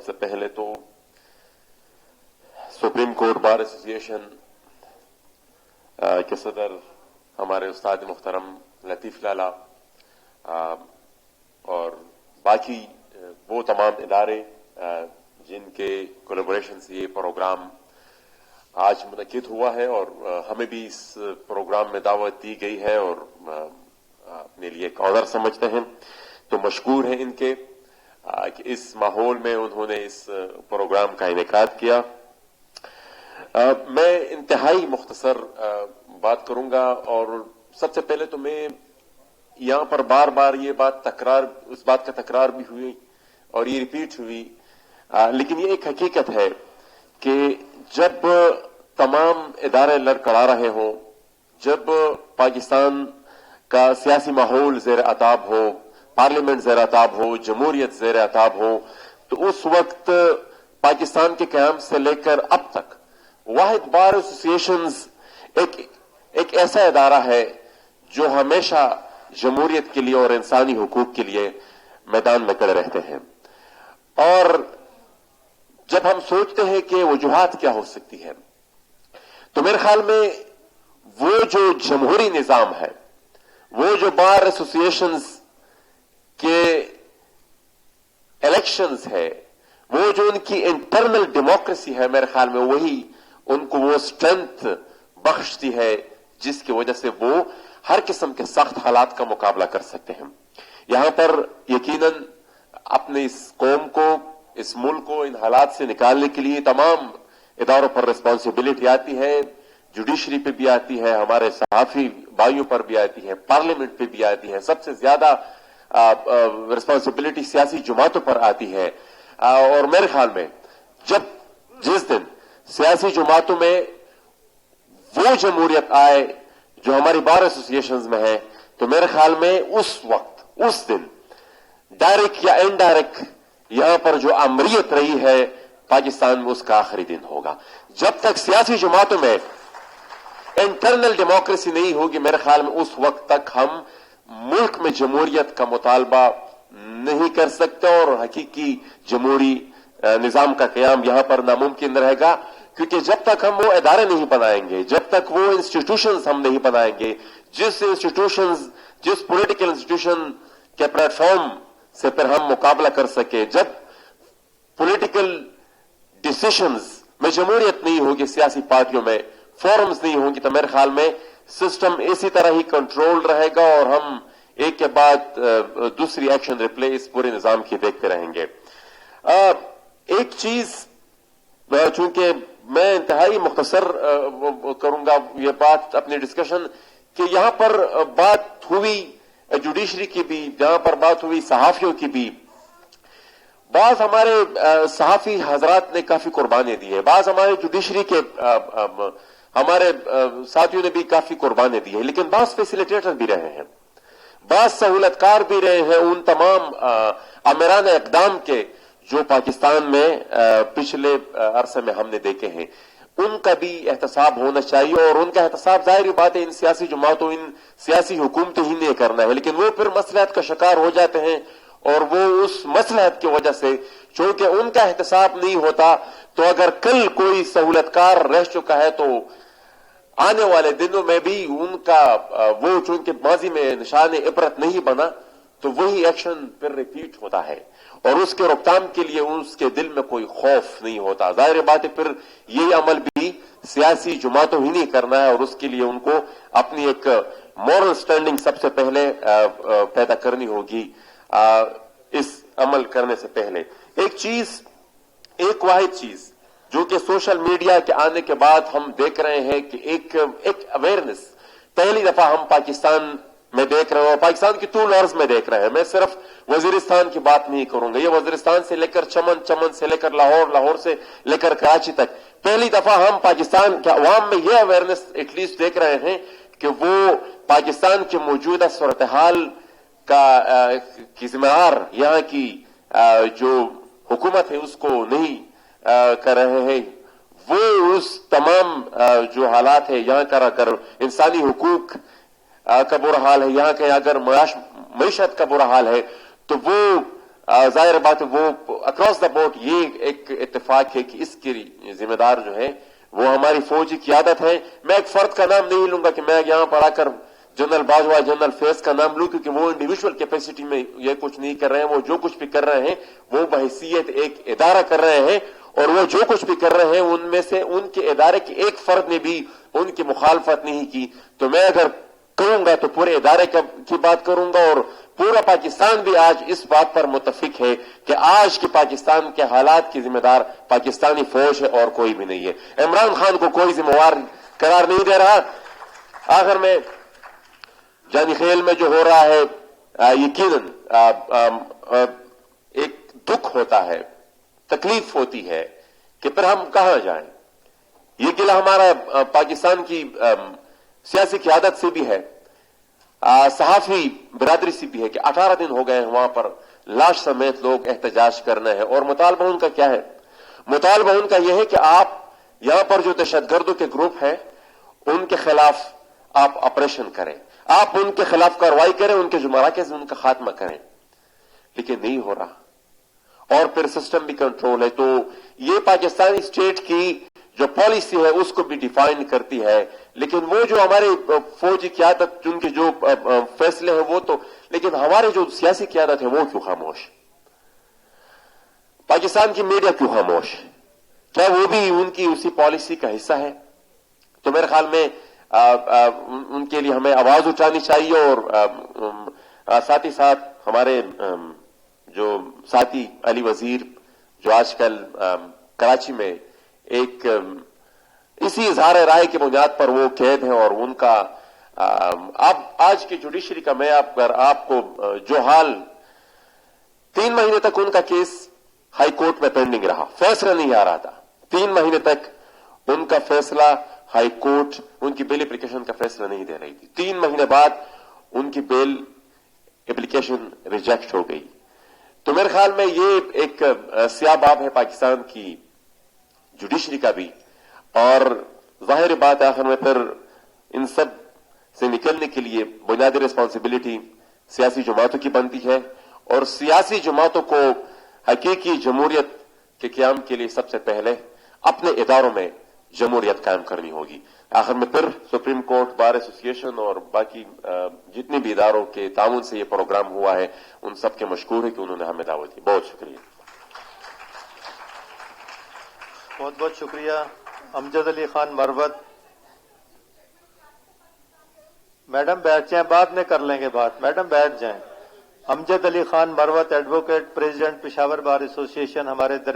سب سے پہلے تو سپریم کورٹ بار ایسوسیشن کے صدر ہمارے استاد محترم لطیف لالا اور باقی وہ تمام ادارے جن کے کولیبوریشن سے یہ پروگرام آج منعقد ہوا ہے اور ہمیں بھی اس پروگرام میں دعوت دی گئی ہے اور اپنے لیے ایک آنر سمجھتے ہیں تو مشکور ہیں ان کے کہ اس ماحول میں انہوں نے اس پروگرام کا انعقاد کیا. میں انتہائی مختصر بات کروں گا اور سب سے پہلے تو میں یہاں پر بار بار یہ بات اس بات کا تکرار بھی ہوئی اور یہ ریپیٹ ہوئی لیکن یہ ایک حقیقت ہے کہ جب تمام ادارے لڑکھڑا رہے ہوں، جب پاکستان کا سیاسی ماحول زیر عتاب ہو، پارلیمنٹ زیر عتاب ہو، جمہوریت زیر عتاب ہو، تو اس وقت پاکستان کے قیام سے لے کر اب تک واحد بار ایسوسیشنز ایک ایسا ادارہ ہے جو ہمیشہ جمہوریت کے لیے اور انسانی حقوق کے لیے میدان میں کھڑے رہتے ہیں. اور جب ہم سوچتے ہیں کہ وجوہات کیا ہو سکتی ہے تو میرے خیال میں وہ جو جمہوری نظام ہے، وہ جو بار ایسوسیشنز کے الیکشنز ہے، وہ جو ان کی انٹرنل ڈیموکریسی ہے، میرے خیال میں وہی ان کو وہ اسٹرینتھ بخشتی ہے جس کی وجہ سے وہ ہر قسم کے سخت حالات کا مقابلہ کر سکتے ہیں. یہاں پر یقیناً اپنے اس قوم کو، اس ملک کو ان حالات سے نکالنے کے لیے تمام اداروں پر ریسپانسبلٹی آتی ہے، جوڈیشری پہ بھی آتی ہے، ہمارے صحافی بھائیوں پر بھی آتی ہے، پارلیمنٹ پہ بھی آتی ہے، سب سے زیادہ ریسپانسبلٹی سیاسی جماعتوں پر آتی ہے. اور میرے خیال میں جس دن سیاسی جماعتوں میں وہ جمہوریت آئے جو ہماری بار ایسوسیشنز میں ہے تو میرے خیال میں اس دن ڈائریکٹ یا انڈائریکٹ یہاں پر جو امریت رہی ہے پاکستان میں اس کا آخری دن ہوگا. جب تک سیاسی جماعتوں میں انٹرنل ڈیموکریسی نہیں ہوگی میرے خیال میں اس وقت تک ہم ملک میں جمہوریت کا مطالبہ نہیں کر سکتے اور حقیقی جمہوری نظام کا قیام یہاں پر ناممکن رہے گا. کیونکہ جب تک ہم وہ ادارے نہیں بنائیں گے، جب تک وہ انسٹیٹیوشنز ہم نہیں بنائیں گے، جس پولیٹیکل انسٹیٹیوشن کے پلیٹ فارم سے پھر ہم مقابلہ کر سکے، جب پولیٹیکل ڈیسیشنز میں جمہوریت نہیں ہوگی، سیاسی پارٹیوں میں فورمز نہیں ہوں گی تو میرے خیال میں سسٹم اسی طرح ہی کنٹرول رہے گا اور ہم ایک کے بعد دوسری ایکشن ریپلے اس پورے نظام کی دیکھتے رہیں گے. ایک چیز چونکہ میں انتہائی مختصر کروں گا یہ بات اپنی ڈسکشن کہ یہاں پر بات ہوئی جوڈیشری کی بھی، جہاں پر بات ہوئی صحافیوں کی بھی. بعض ہمارے صحافی حضرات نے کافی قربانی دی ہے، بعض ہمارے جوڈیشری کے ہمارے ساتھیوں نے بھی کافی قربانی دی ہے، لیکن بعض فیسیلیٹیٹر بھی رہے ہیں، بعض سہولت کار بھی رہے ہیں ان تمام آمران اقدام کے جو پاکستان میں پچھلے عرصے میں ہم نے دیکھے ہیں. ان کا بھی احتساب ہونا چاہیے اور ان کا احتساب ظاہری بات ہے ان سیاسی جماعتوں، ان سیاسی حکومتوں ہی نہیں کرنا ہے، لیکن وہ پھر مصلحت کا شکار ہو جاتے ہیں اور وہ اس مصلحت کی وجہ سے چونکہ ان کا احتساب نہیں ہوتا تو اگر کل کوئی سہولت کار رہ چکا ہے تو آنے والے دنوں میں بھی ان کا وہ چونکہ ماضی میں نشان عبرت نہیں بنا تو وہی ایکشن پھر ریپیٹ ہوتا ہے اور اس کے روکتھام کے لیے اس کے دل میں کوئی خوف نہیں ہوتا. ظاہر بات ہے پھر یہ عمل بھی سیاسی جماعتوں ہی نہیں کرنا ہے اور اس کے لیے ان کو اپنی ایک مورل سٹینڈنگ سب سے پہلے پیدا کرنی ہوگی. اس عمل کرنے سے پہلے ایک واحد چیز جو کہ سوشل میڈیا کے آنے کے بعد ہم دیکھ رہے ہیں کہ ایک اویئرنیس پہلی دفعہ ہم پاکستان میں دیکھ رہے ہیں اور پاکستان کی طول عرض میں دیکھ رہے ہیں. میں صرف وزیرستان کی بات نہیں کروں گا، یہ وزیرستان سے لے کر چمن سے لے کر لاہور سے لے کر کراچی تک پہلی دفعہ ہم پاکستان کے عوام میں یہ اویئرنیس ایٹ لیسٹ دیکھ رہے ہیں کہ وہ پاکستان کے موجودہ صورتحال کی ذمہ دار یہاں کی جو حکومت ہے اس کو نہیں کر رہے ہیں. وہ اس تمام جو حالات ہے یہاں کا اگر انسانی حقوق کا برا حال ہے، یہاں کے اگر معیشت کا برا حال ہے تو وہ ظاہر بات ہے وہ اکراس دا بورڈ یہ ایک اتفاق ہے کہ اس کی ذمہ دار جو ہے وہ ہماری فوجی قیادت ہے. میں ایک فرد کا نام نہیں لوں گا کہ میں یہاں پر آ کر جنرل باجوہ جنرل فیض کا نام لوں, کیونکہ وہ انڈیویجول کیپیسٹی میں یہ کچھ نہیں کر رہے ہیں. وہ جو کچھ بھی کر رہے ہیں وہ بحیثیت ایک ادارہ کر رہے ہیں, اور وہ جو کچھ بھی کر رہے ہیں ان میں سے ان کے ادارے کے ایک فرد نے بھی ان کی مخالفت نہیں کی. تو میں اگر کروں گا تو پورے ادارے کی بات کروں گا, اور پورا پاکستان بھی آج اس بات پر متفق ہے کہ آج کے پاکستان کے حالات کی ذمہ دار پاکستانی فوج ہے اور کوئی بھی نہیں ہے. عمران خان کو کوئی ذمہ وار قرار نہیں دے رہا. آخر میں جانی خیل میں جو ہو رہا ہے یقیناً ایک دکھ ہوتا ہے, تکلیف ہوتی ہے کہ پھر ہم کہاں جائیں. یہ گلہ ہمارا پاکستان کی سیاسی قیادت سے بھی ہے, صحافی برادری سے بھی ہے کہ 18 دن ہو گئے ہیں وہاں پر لاش سمیت لوگ احتجاج کرنا ہے. اور مطالبہ ان کا کیا ہے؟ مطالبہ ان کا یہ ہے کہ آپ یہاں پر جو دہشت گردوں کے گروپ ہیں ان کے خلاف آپ آپریشن کریں, آپ ان کے خلاف کارروائی کریں, ان کے جو مراکز ان کا خاتمہ کریں. لیکن نہیں ہو رہا, اور پھر سسٹم بھی کنٹرول ہے. تو یہ پاکستانی اسٹیٹ کی جو پالیسی ہے اس کو بھی ڈیفائن کرتی ہے. لیکن وہ جو ہمارے فوجی قیادت جن کے جو فیصلے ہیں وہ تو, لیکن ہمارے جو سیاسی قیادت ہے وہ کیوں خاموش؟ پاکستان کی میڈیا کیوں خاموش؟ کیا وہ بھی ان کی اسی پالیسی کا حصہ ہے؟ تو میرے خیال میں ان کے لیے ہمیں آواز اٹھانی چاہیے. اور ساتھ ہی ساتھ ہمارے جو ساتھی علی وزیر جو آج کل کراچی میں ایک اسی اظہار رائے کی بنیاد پر وہ قید ہیں, اور ان کا اب آج کی جوڈیشری کا میں آپ کو جو حال 3 مہینے تک ان کا کیس ہائی کورٹ میں پینڈنگ رہا, فیصلہ نہیں آ رہا تھا. 3 مہینے تک ان کا فیصلہ ہائی کورٹ ان کی بیل اپلیکیشن کا فیصلہ نہیں دے رہی تھی. 3 مہینے بعد ان کی بیل اپلیکیشن ریجیکٹ ہو گئی. تو میرے خیال میں یہ ایک سیاہ باب ہے پاکستان کی جوڈیشری کا بھی, اور ظاہر بات ہے آخر میں پھر ان سب سے نکلنے کے لیے بنیادی ریسپانسبلٹی سیاسی جماعتوں کی بنتی ہے, اور سیاسی جماعتوں کو حقیقی جمہوریت کے قیام کے لیے سب سے پہلے اپنے اداروں میں جمہوریت قائم کرنی ہوگی. آخر میں پھر سپریم کورٹ, بار ایسوسی ایشن اور باقی جتنے بھی اداروں کے تعاون سے یہ پروگرام ہوا ہے ان سب کے مشکور ہے کہ انہوں نے ہمیں دعوت دی. بہت شکریہ. بہت بہت شکریہ. امجد علی خان مروت. میڈم بیٹھ جائیں, بعد میں کر لیں گے بات. میڈم بیٹھ جائیں. امجد علی خان مروت, ایڈوکیٹ, پریزیڈنٹ پشاور بار ایسوسی ایشن, ہمارے